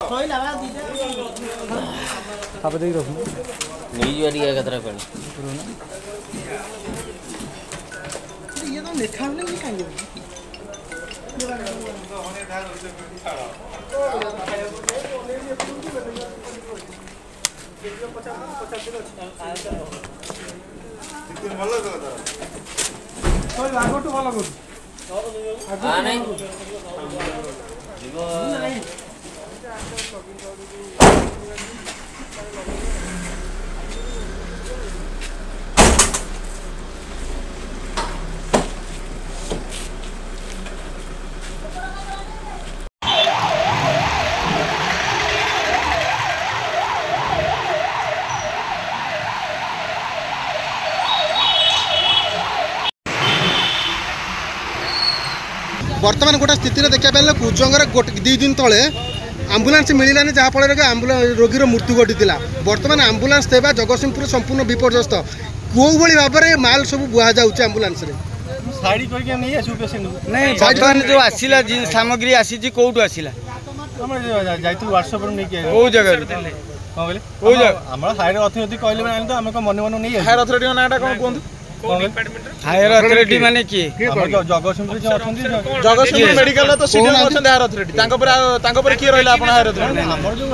आप देख रखो न्यूज वाली क्या खतरा कर ये तो लिखा नहीं कहीं बर्तमान गोटे स्थित देखा पारे कुजंगर दुई दिन तले आम्बुलांस मिलानी जहाँफल रोगी मृत्यु घटी बर्तमान आम्बुलांस देवा जगतसिंहपुर संपूर्ण विपर्यस्त कौ भाव में माल सब बुआ जाऊँच आम्बुलांस जो आसला सामग्री आसी कौटू आसला कौ जगह हायर अथॉरिटी कहले आम मन मन नहीं हायर अथॉरिटी नाटा कौन कहते हायर अथॉरिटी माने किए जगतसिंहपुर मेडिकल तो सीनियर अछन हायर अथॉरिटी तांको पर किए रहला अपन हायर अथॉरिटी हमर जो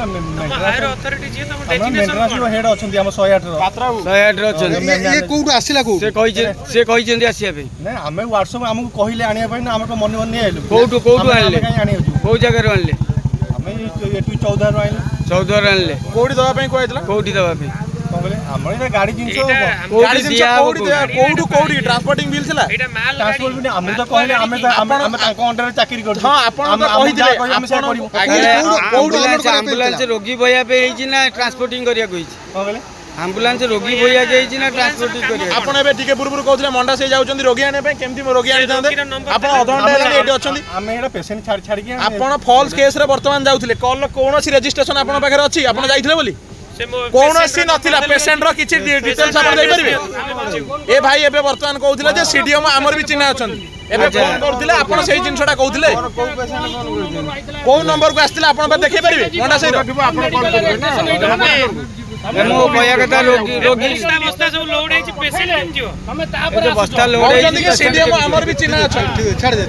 हायर अथॉरिटी जे त डेजिग्नेशन जो हेड अछन हम 108 रो अछन ये कोड आसिला को से कहि जंदी आसिया पे नै हमें व्हाट्सएप हमको कहिले आनिया पे ना हमको मन मन नहीं आइलु कोटू आनले कहीं आनी को जगह रो आनले हमें एटू 14 रो आइलु 14 रो आनले कोडी दवा पे कहैतला कोडी दवा पे हमर गाड़ी जिंस गाड़ी जिंस कोडी कोडी ट्रांसपोर्टिंग बिल छला एटा माल ट्रांसपोर्ट बिल हम तो कहले हम ताको अंडर चाकरी कर हां आपण तो कहि हम से करियो एम्बुलेंस रोगी बया पे हेछि ना ट्रांसपोर्टिंग करिया कहि हां बोले एम्बुलेंस रोगी बया के हेछि ना ट्रांसपोर्टिंग करिया आपण एबे टिके पुरपुर कहथले मंडा से जाउचंदी रोगी आने पे केमथि रोगी आनि थांदे आपण अधघंटा हेलानी एठी अछंदी हम एटा पेशेंट छाड़ी के आपण फॉल्स केस रे वर्तमान जाउथले कॉल कोनोसी रजिस्ट्रेशन आपण पाखरे अछि आपण जाइथले बोली कोनोसी नथिला पेशेंट रो किछि डिटेल्स आपण दे परिबे ए भाई एबे वर्तमान कहउथले जे सीडीएम हमर भी चिन्ह अछंदी एबे फोन करथिले आपण सेही जिनसटा कहउथले को नंबर को आस्थिले आपण बा देखै परिबे मंडा सही आपण कॉल करबे ना मो बया कथा रोगी बस्ता सब लोड है पेशेंट हम ता पर बस्ता लोड है सीडीएम हमर भी चिन्ह अछंदी छाड़ दे